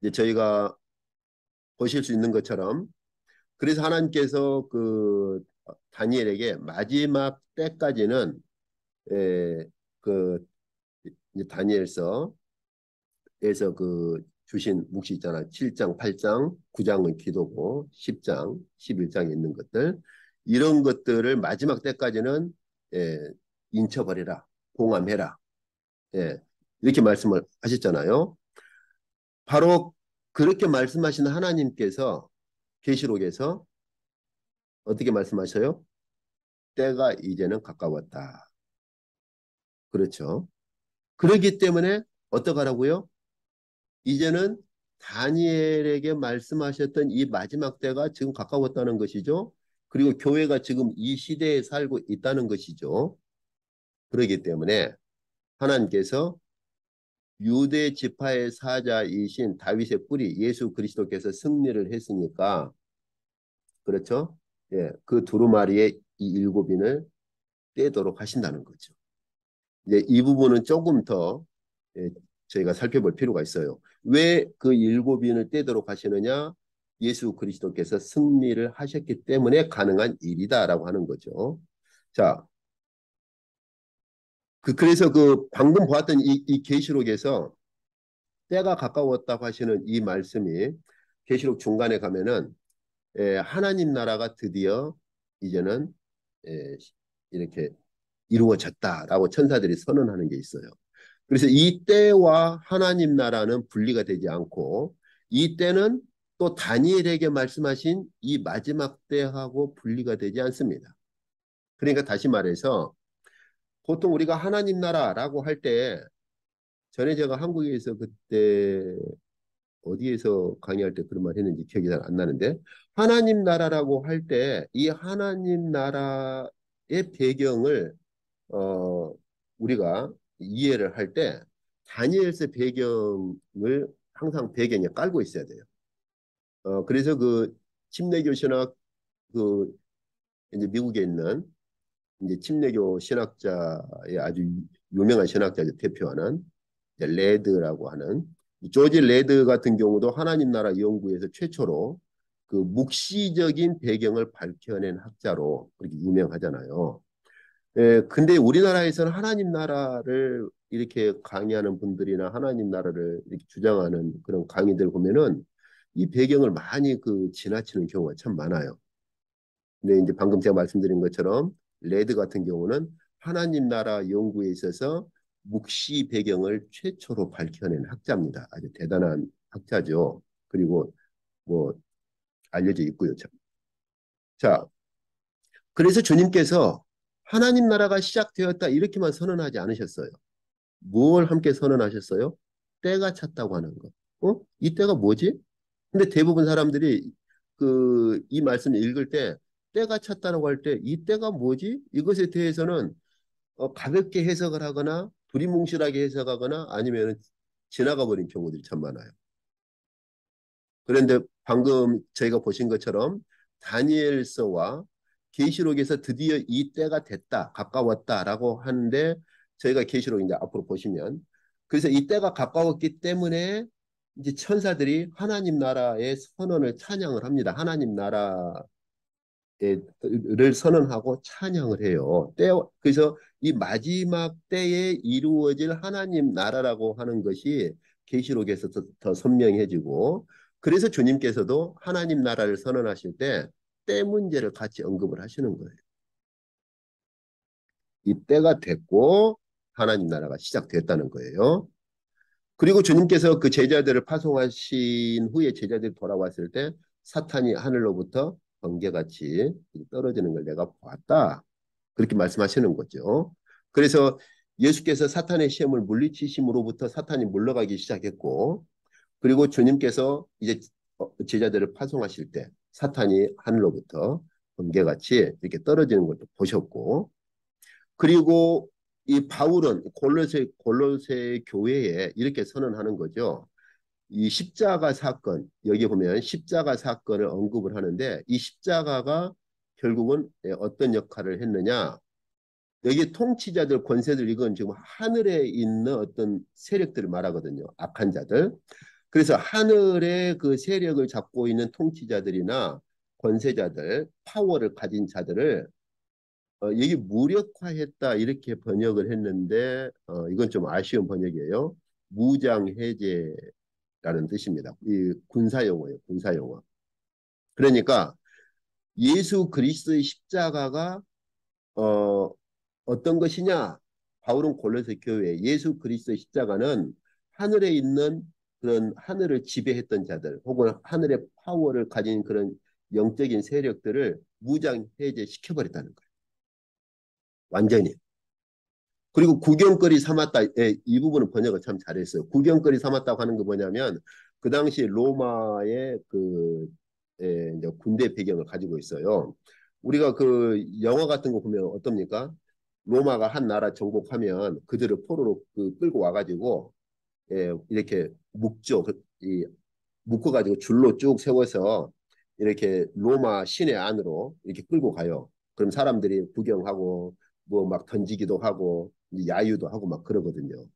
Speaker 1: 이제 저희가 보실 수 있는 것처럼 그래서 하나님께서 그 다니엘에게 마지막 때까지는 그 이제 다니엘서에서 그 주신 묵시 있잖아. 7장, 8장, 9장은 기도고 10장, 11장에 있는 것들 이런 것들을 마지막 때까지는 인쳐버리라, 봉함해라. 예, 이렇게 말씀을 하셨잖아요. 바로 그렇게 말씀하시는 하나님께서 계시록에서 어떻게 말씀하셔요? 때가 이제는 가까웠다. 그렇죠. 그렇기 때문에 어떡하라고요? 이제는 다니엘에게 말씀하셨던 이 마지막 때가 지금 가까웠다는 것이죠. 그리고 교회가 지금 이 시대에 살고 있다는 것이죠. 그렇기 때문에 하나님께서 유대 지파의 사자이신 다윗의 뿌리 예수 그리스도께서 승리를 했으니까 그렇죠? 예, 그 두루마리의 이 일곱인을 떼도록 하신다는 거죠. 이제 이 부분은 조금 더 예, 저희가 살펴볼 필요가 있어요. 왜 그 일곱인을 떼도록 하시느냐? 예수 그리스도께서 승리를 하셨기 때문에 가능한 일이다라고 하는 거죠. 자, 그래서 그 방금 보았던 이 계시록에서 때가 가까웠다고 하시는 이 말씀이 계시록 중간에 가면은 하나님 나라가 드디어 이제는 에, 이렇게 이루어졌다라고 천사들이 선언하는 게 있어요. 그래서 이 때와 하나님 나라는 분리가 되지 않고 이 때는 또 다니엘에게 말씀하신 이 마지막 때하고 분리가 되지 않습니다. 그러니까 다시 말해서 보통 우리가 하나님 나라라고 할 때 전에 제가 한국에서 그때 어디에서 강의할 때 그런 말 했는지 기억이 잘 안 나는데 하나님 나라라고 할 때 이 하나님 나라의 배경을 어, 우리가 이해를 할 때 다니엘서 배경을 항상 배경에 깔고 있어야 돼요. 그래서 그 침례교 신학 그 이제 미국에 있는 이제 침례교 신학자의 아주 유명한 신학자를 대표하는 레드라고 하는 조지 레드 같은 경우도 하나님 나라 연구에서 최초로 그 묵시적인 배경을 밝혀낸 학자로 그렇게 유명하잖아요. 근데 우리나라에서는 하나님 나라를 이렇게 강의하는 분들이나 하나님 나라를 이렇게 주장하는 그런 강의들 보면은 이 배경을 많이 그 지나치는 경우가 참 많아요. 근데 이제 방금 제가 말씀드린 것처럼 레드 같은 경우는 하나님 나라 연구에 있어서 묵시 배경을 최초로 밝혀낸 학자입니다. 아주 대단한 학자죠. 그리고 뭐 알려져 있고요. 자, 그래서 주님께서 하나님 나라가 시작되었다 이렇게만 선언하지 않으셨어요. 뭘 함께 선언하셨어요? 때가 찼다고 하는 거. 이 때가 뭐지? 근데 대부분 사람들이 그 이 말씀을 읽을 때 때가 찼다고 할 때 이 때가 뭐지? 이것에 대해서는 가볍게 해석을 하거나 두리뭉실하게 해석하거나 아니면 지나가 버린 경우들이 참 많아요. 그런데 방금 저희가 보신 것처럼 다니엘서와 계시록에서 드디어 이 때가 됐다, 가까웠다라고 하는데 저희가 계시록 이제 앞으로 보시면 그래서 이 때가 가까웠기 때문에 이제 천사들이 하나님 나라의 선언을 찬양을 합니다. 하나님 나라를 선언하고 찬양을 해요. 그래서 이 마지막 때에 이루어질 하나님 나라라고 하는 것이 계시록에서 더 선명해지고 그래서 주님께서도 하나님 나라를 선언하실 때 때 문제를 같이 언급을 하시는 거예요. 이 때가 됐고 하나님 나라가 시작됐다는 거예요. 그리고 주님께서 그 제자들을 파송하신 후에 제자들이 돌아왔을 때 사탄이 하늘로부터 번개같이 떨어지는 걸 내가 보았다. 그렇게 말씀하시는 거죠. 그래서 예수께서 사탄의 시험을 물리치심으로부터 사탄이 물러가기 시작했고, 그리고 주님께서 이제 제자들을 파송하실 때 사탄이 하늘로부터 번개같이 이렇게 떨어지는 것도 보셨고, 그리고 이 바울은 골로새 교회에 이렇게 선언하는 거죠. 이 십자가 사건, 여기 보면 십자가 사건을 언급을 하는데 이 십자가가 결국은 어떤 역할을 했느냐? 여기 통치자들, 권세들, 이건 지금 하늘에 있는 어떤 세력들을 말하거든요. 악한 자들. 그래서 하늘의 그 세력을 잡고 있는 통치자들이나 권세자들, 파워를 가진 자들을 이게 무력화했다 이렇게 번역을 했는데 이건 좀 아쉬운 번역이에요. 무장해제라는 뜻입니다. 이 군사 용어예요. 군사 용어. 그러니까 예수 그리스도의 십자가가 어, 어떤 것이냐? 바울은 골로새 교회 예수 그리스도의 십자가는 하늘에 있는 그런 하늘을 지배했던 자들 혹은 하늘의 파워를 가진 그런 영적인 세력들을 무장해제 시켜버렸다는 거예요. 완전히. 그리고 구경거리 삼았다. 예, 이 부분은 번역을 참 잘했어요. 구경거리 삼았다고 하는 게 뭐냐면 그 당시 로마의 그 이제 군대 배경을 가지고 있어요. 우리가 그 영화 같은 거 보면 어떻습니까? 로마가 한 나라 정복하면 그들을 포로로 끌고 와가지고 이렇게 묶죠. 이 묶어가지고 줄로 쭉 세워서 이렇게 로마 시내 안으로 이렇게 끌고 가요. 그럼 사람들이 구경하고 뭐 막 던지기도 하고 야유도 하고 막 그러거든요.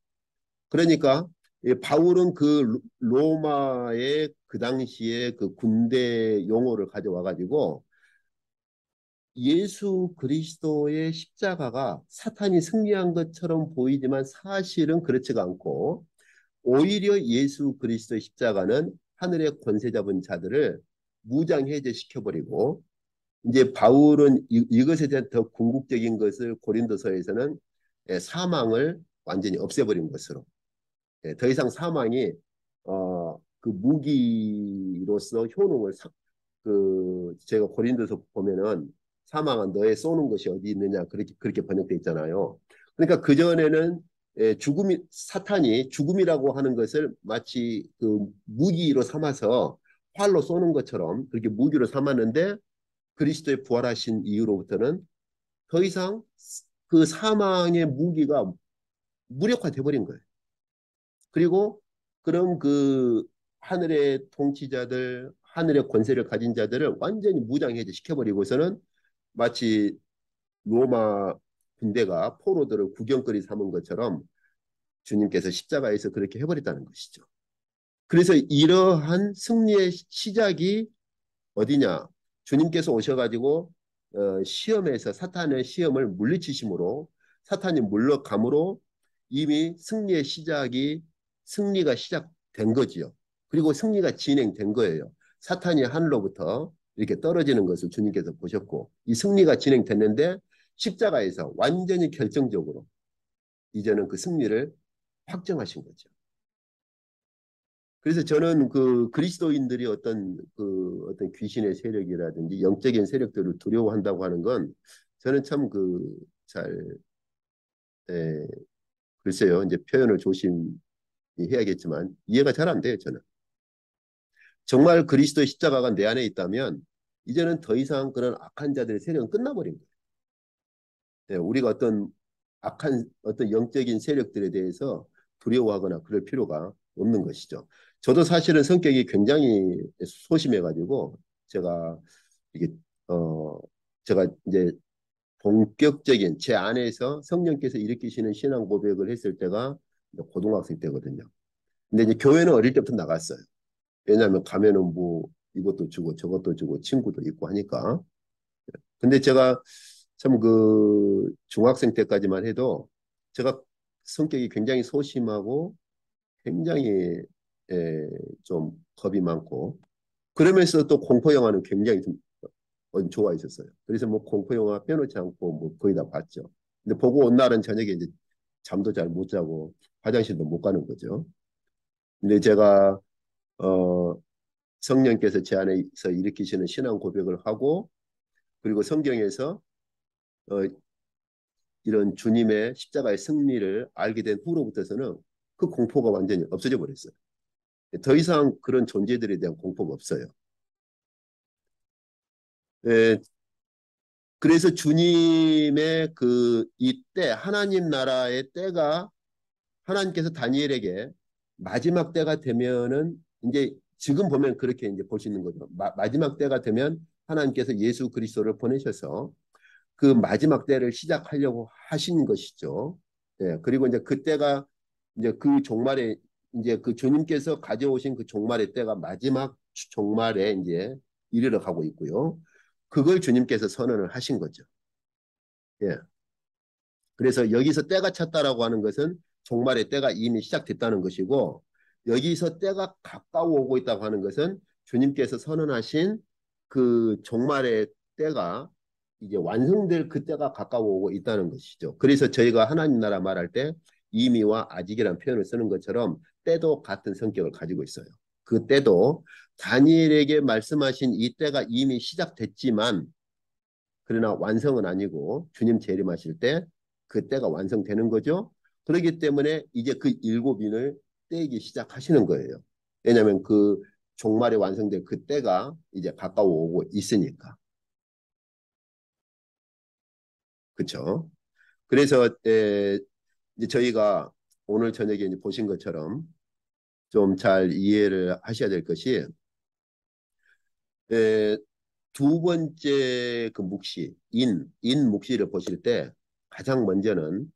Speaker 1: 그러니까 바울은 그 로마의 그 당시에 그 군대 용어를 가져와 가지고 예수 그리스도의 십자가가 사탄이 승리한 것처럼 보이지만 사실은 그렇지가 않고 오히려 예수 그리스도의 십자가는 하늘의 권세 잡은 자들을 무장해제 시켜버리고 이제 바울은 이것에 대한 더 궁극적인 것을 고린도서에서는 사망을 완전히 없애버린 것으로 더 이상 사망이 그 무기로서 효능을 제가 고린도서 보면은 사망은 너의 쏘는 것이 어디 있느냐 그렇게 번역돼 있잖아요. 그러니까 그 전에는 죽음이 사탄이 죽음이라고 하는 것을 마치 그 무기로 삼아서 활로 쏘는 것처럼 그렇게 무기로 삼았는데 그리스도의 부활하신 이후로부터는 더 이상 그 사망의 무기가 무력화돼 버린 거예요. 그리고 그럼 그 하늘의 통치자들, 하늘의 권세를 가진 자들을 완전히 무장해제 시켜버리고서는 마치 로마 군대가 포로들을 구경거리 삼은 것처럼 주님께서 십자가에서 그렇게 해버렸다는 것이죠. 그래서 이러한 승리의 시작이 어디냐? 주님께서 오셔가지고 시험에서 사탄의 시험을 물리치심으로 사탄이 물러감으로 이미 승리가 시작된 거지요. 그리고 승리가 진행된 거예요. 사탄이 하늘로부터 이렇게 떨어지는 것을 주님께서 보셨고 이 승리가 진행됐는데 십자가에서 완전히 결정적으로 이제는 그 승리를 확정하신 거죠. 그래서 저는 그 그리스도인들이 어떤 귀신의 세력이라든지 영적인 세력들을 두려워한다고 하는 건 저는 참 에, 글쎄요, 이제 표현을 조심히 해야겠지만 이해가 잘 안 돼요, 저는. 정말 그리스도의 십자가가 내 안에 있다면 이제는 더 이상 그런 악한 자들의 세력은 끝나버린 거예요. 우리가 어떤 영적인 세력들에 대해서 두려워하거나 그럴 필요가 없는 것이죠. 저도 사실은 성격이 굉장히 소심해가지고 제가 이게 어 제가 이제 본격적인 제 안에서 성령께서 일으키시는 신앙 고백을 했을 때가 고등학생 때거든요. 근데 이제 교회는 어릴 때부터 나갔어요. 왜냐하면 가면은 뭐 이것도 주고 저것도 주고 친구도 있고 하니까. 근데 제가 참 그 중학생 때까지만 해도 제가 성격이 굉장히 소심하고 굉장히 좀 겁이 많고 그러면서 또 공포 영화는 굉장히 좀 좋아했었어요. 그래서 뭐 공포 영화 빼놓지 않고 뭐 거의 다 봤죠. 근데 보고 온 날은 저녁에 이제 잠도 잘 못 자고 화장실도 못 가는 거죠. 근데 제가 어, 성령께서 제 안에서 일으키시는 신앙 고백을 하고 그리고 성경에서 어, 이런 주님의 십자가의 승리를 알게 된 후로부터서는 그 공포가 완전히 없어져 버렸어요. 더 이상 그런 존재들에 대한 공포가 없어요. 예, 그래서 주님의 그 이때 하나님 나라의 때가 하나님께서 다니엘에게 마지막 때가 되면은 이제 지금 보면 그렇게 이제 볼 수 있는 거죠. 마지막 때가 되면 하나님께서 예수 그리스도를 보내셔서 그 마지막 때를 시작하려고 하신 것이죠. 예, 그리고 이제 그때가 이제 그 종말에 이제 그 주님께서 가져오신 그 종말의 때가 마지막 종말에 이제 이르러 가고 있고요. 그걸 주님께서 선언을 하신 거죠. 예. 그래서 여기서 때가 찼다라고 하는 것은 종말의 때가 이미 시작됐다는 것이고 여기서 때가 가까워 오고 있다고 하는 것은 주님께서 선언하신 그 종말의 때가 이제 완성될 그 때가 가까워 오고 있다는 것이죠. 그래서 저희가 하나님 나라 말할 때 이미와 아직이라는 표현을 쓰는 것처럼 때도 같은 성격을 가지고 있어요. 그 때도 다니엘에게 말씀하신 이 때가 이미 시작됐지만 그러나 완성은 아니고 주님 재림하실 때 그때가 완성되는 거죠. 그렇기 때문에 이제 그 일곱 인을 떼기 시작하시는 거예요. 왜냐하면 그 종말에 완성될 그때가 이제 가까워 오고 있으니까. 그렇죠? 그래서 이제 저희가 오늘 저녁에 이제 보신 것처럼 좀 잘 이해를 하셔야 될 것이 에, 두 번째 그 묵시, 인 묵시를 보실 때 가장 먼저는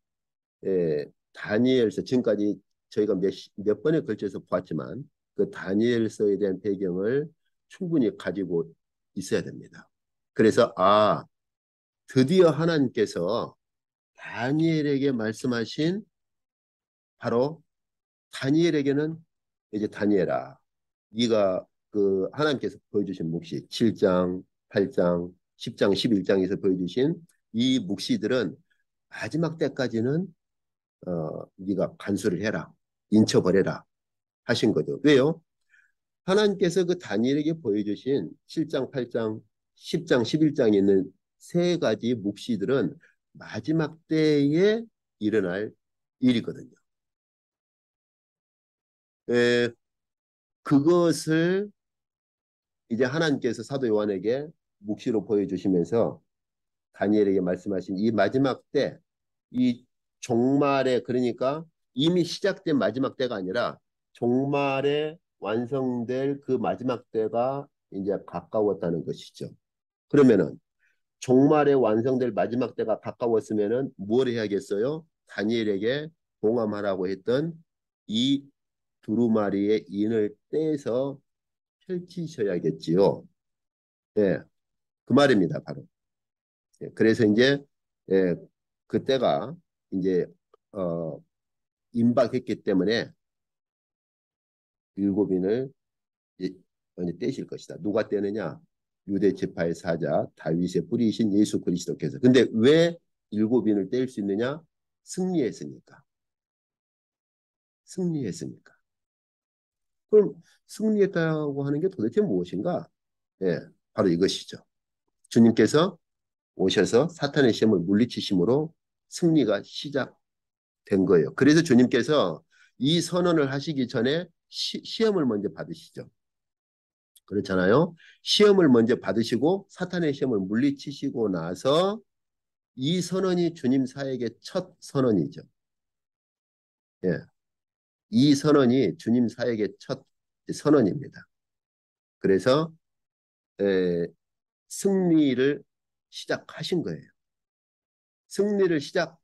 Speaker 1: 다니엘서 지금까지 저희가 몇 번에 걸쳐서 보았지만 그 다니엘서에 대한 배경을 충분히 가지고 있어야 됩니다. 그래서 드디어 하나님께서 다니엘에게 말씀하신 바로 다니엘에게는 이제 다니엘아 네가 그 하나님께서 보여주신 묵시 7장, 8장, 10장, 11장에서 보여주신 이 묵시들은 마지막 때까지는 네가 간수를 해라. 인쳐버려라. 하신 거죠. 왜요? 하나님께서 그 다니엘에게 보여주신 7장, 8장, 10장, 11장에 있는 세 가지 묵시들은 마지막 때에 일어날 일이거든요. 에, 그것을 이제 하나님께서 사도 요한에게 묵시로 보여주시면서 다니엘에게 말씀하신 이 마지막 때, 이 종말에 그러니까 이미 시작된 마지막 때가 아니라 종말에 완성될 그 마지막 때가 이제 가까웠다는 것이죠. 그러면은 종말에 완성될 마지막 때가 가까웠으면은 뭘 해야겠어요? 다니엘에게 봉함하라고 했던 이 두루마리의 인을 떼서 펼치셔야겠지요. 예, 그 말입니다, 바로. 예, 그래서 이제 예, 그때가 이제 어, 임박했기 때문에 일곱인을 이제 떼실 것이다. 누가 떼느냐? 유대 지파의 사자 다윗의 뿌리이신 예수 그리스도께서. 근데 왜 일곱인을 뗄 수 있느냐? 승리했으니까. 승리했으니까. 그럼 승리했다고 하는 게 도대체 무엇인가? 예, 바로 이것이죠. 주님께서 오셔서 사탄의 시험을 물리치심으로 승리가 시작된 거예요. 그래서 주님께서 이 선언을 하시기 전에 시험을 먼저 받으시죠. 그렇잖아요. 시험을 먼저 받으시고 사탄의 시험을 물리치시고 나서 이 선언이 주님 사역의 첫 선언이죠. 예. 이 선언이 주님 사역의 첫 선언입니다. 그래서 에, 승리를 시작하신 거예요. 승리를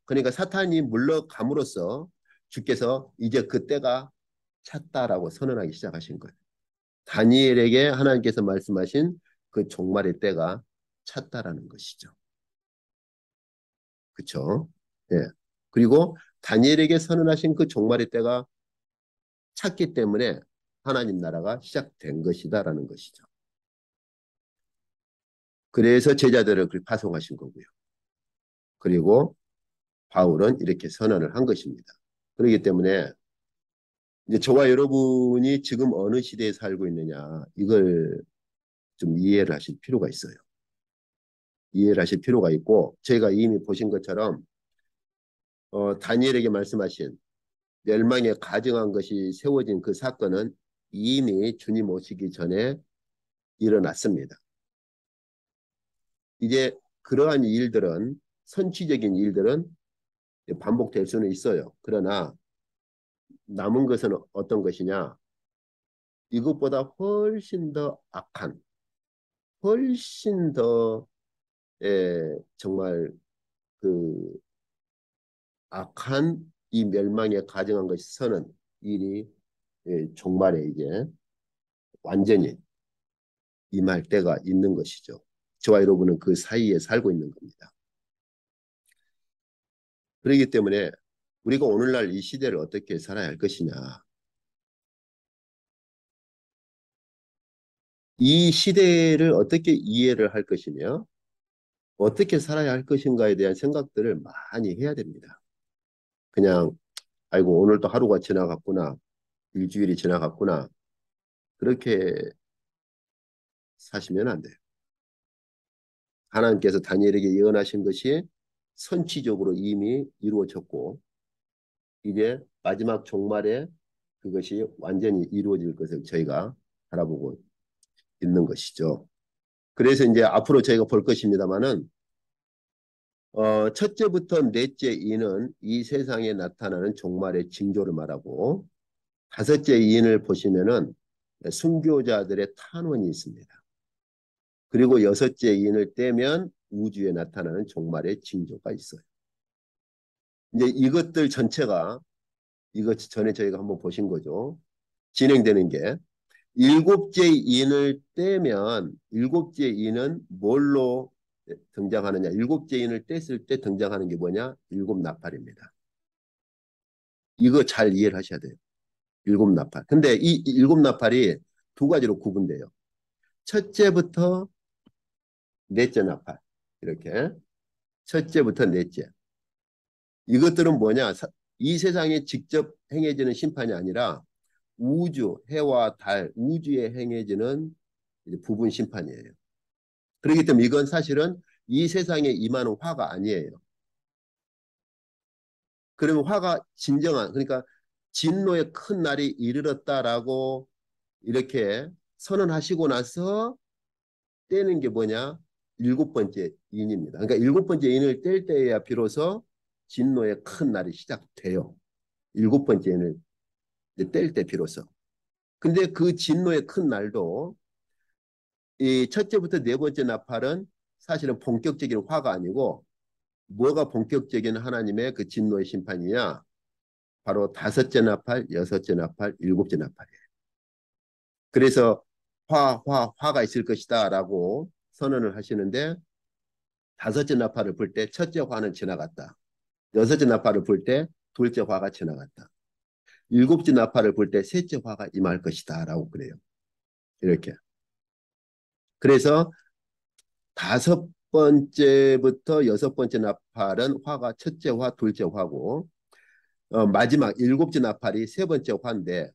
Speaker 1: 그러니까 사탄이 물러감으로써 주께서 이제 그때가 찼다라고 선언하기 시작하신 거예요. 다니엘에게 하나님께서 말씀하신 그 종말의 때가 찼다라는 것이죠. 그렇죠? 예. 그리고 다니엘에게 선언하신 그 종말의 때가 찼기 때문에 하나님 나라가 시작된 것이다라는 것이죠. 그래서 제자들을 파송하신 거고요. 그리고 바울은 이렇게 선언을 한 것입니다. 그렇기 때문에 이제 저와 여러분이 지금 어느 시대에 살고 있느냐 이걸 좀 이해를 하실 필요가 있어요. 이해를 하실 필요가 있고 저희가 이미 보신 것처럼 다니엘에게 말씀하신 멸망에 가증한 것이 세워진 그 사건은 이미 주님 오시기 전에 일어났습니다. 이제 그러한 일들은 선취적인 일들은 반복될 수는 있어요. 그러나 남은 것은 어떤 것이냐? 이것보다 훨씬 더 악한, 훨씬 더 정말 그 악한 이 멸망에 가증한 것이 서는 일이 종말에 이제 완전히 임할 때가 있는 것이죠. 저와 여러분은 그 사이에 살고 있는 겁니다. 그렇기 때문에 우리가 오늘날 이 시대를 어떻게 살아야 할 것이냐. 이 시대를 어떻게 이해를 할 것이며 어떻게 살아야 할 것인가에 대한 생각들을 많이 해야 됩니다. 그냥 아이고 오늘도 하루가 지나갔구나. 일주일이 지나갔구나. 그렇게 사시면 안 돼요. 하나님께서 다니엘에게 예언하신 것이 선취적으로 이미 이루어졌고 이제 마지막 종말에 그것이 완전히 이루어질 것을 저희가 바라보고 있는 것이죠. 그래서 이제 앞으로 저희가 볼 것입니다만은 첫째부터 넷째 인은 이 세상에 나타나는 종말의 징조를 말하고 다섯째 인을 보시면은 순교자들의 탄원이 있습니다. 그리고 여섯째 인을 떼면 우주에 나타나는 종말의 징조가 있어요. 이제 이것들 전체가 이것 전에 저희가 한번 보신 거죠. 진행되는 게 일곱째 인을 떼면 일곱째 인은 뭘로 등장하느냐? 일곱째 인을 뗐을 때 등장하는 게 뭐냐? 일곱 나팔입니다. 이거 잘 이해를 하셔야 돼요. 일곱 나팔. 근데 이 일곱 나팔이 두 가지로 구분돼요. 첫째부터 넷째 나팔. 이렇게. 첫째부터 넷째. 이것들은 뭐냐? 이 세상에 직접 행해지는 심판이 아니라 우주, 해와 달, 우주에 행해지는 부분 심판이에요. 그렇기 때문에 이건 사실은 이 세상에 임하는 화가 아니에요. 그러면 화가 진정한, 그러니까 진노의 큰 날이 이르렀다라고 이렇게 선언하시고 나서 떼는 게 뭐냐? 일곱 번째 인입니다. 그러니까 일곱 번째 인을 뗄 때에야 비로소 진노의 큰 날이 시작돼요. 일곱 번째 인을 뗄 때 비로소. 근데 그 진노의 큰 날도 이 첫째부터 네 번째 나팔은 사실은 본격적인 화가 아니고 뭐가 본격적인 하나님의 그 진노의 심판이냐? 바로 다섯째 나팔, 여섯째 나팔, 일곱째 나팔이에요. 그래서 화가 있을 것이다라고 선언을 하시는데 다섯째 나팔을 불 때 첫째 화는 지나갔다. 여섯째 나팔을 불 때 둘째 화가 지나갔다. 일곱째 나팔을 불 때 셋째 화가 임할 것이다라고 그래요. 이렇게. 그래서 다섯 번째부터 여섯 번째 나팔은 화가 첫째 화, 둘째 화고 마지막 일곱째 나팔이 세 번째 화인데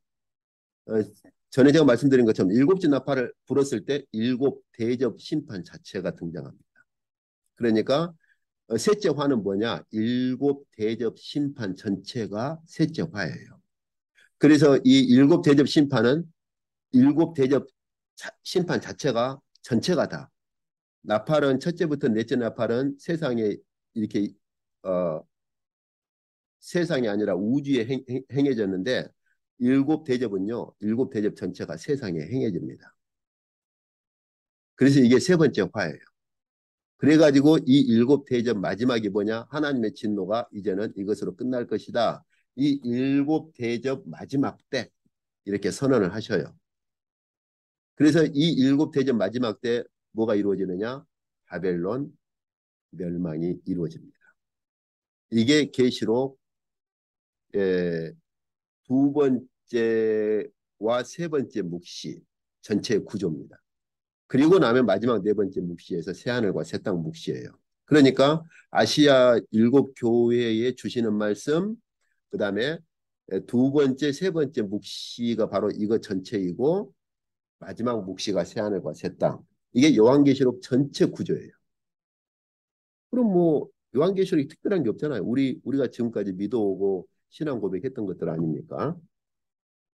Speaker 1: 어, 전에 제가 말씀드린 것처럼 일곱째 나팔을 불었을 때 일곱 대접 심판 자체가 등장합니다. 그러니까 셋째 화는 뭐냐? 일곱 대접 심판 전체가 셋째 화예요. 그래서 이 일곱 대접 심판은 일곱 대접 심판 자체가 전체가 다 나팔은 첫째부터 넷째 나팔은 세상에 이렇게 어, 세상이 아니라 우주에 행해졌는데 일곱 대접은요. 일곱 대접 전체가 세상에 행해집니다. 그래서 이게 세 번째 화예요. 그래가지고 이 일곱 대접 마지막이 뭐냐? 하나님의 진노가 이제는 이것으로 끝날 것이다. 이 일곱 대접 마지막 때 이렇게 선언을 하셔요. 그래서 이 일곱 대접 마지막 때 뭐가 이루어지느냐? 바벨론 멸망이 이루어집니다. 이게 계시록 두 번째 세 번째 묵시 전체의 구조입니다. 그리고 나면 마지막 네 번째 묵시에서 새하늘과 새 땅 묵시예요. 그러니까 아시아 일곱 교회에 주시는 말씀, 그 다음에 두 번째, 세 번째 묵시가 바로 이거 전체이고 마지막 묵시가 새하늘과 새 땅. 이게 요한계시록 전체 구조예요. 그럼 뭐 요한계시록이 특별한 게 없잖아요. 우리가 지금까지 믿어오고 신앙 고백했던 것들 아닙니까?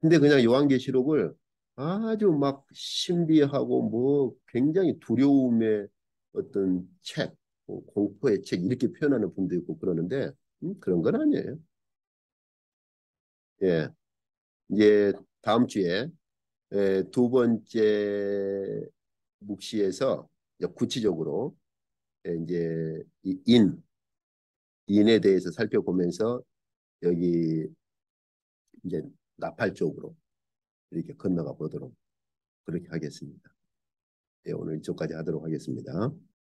Speaker 1: 근데 그냥 요한계시록을 아주 막 신비하고 뭐 굉장히 두려움의 어떤 책, 뭐 공포의 책 이렇게 표현하는 분도 있고 그러는데 그런 건 아니에요. 예, 이제 다음 주에 두 번째 묵시에서 이제 구체적으로 이제 인에 대해서 살펴보면서 여기 이제 나팔 쪽으로 이렇게 건너가 보도록 그렇게 하겠습니다. 예, 오늘 이쪽까지 하도록 하겠습니다.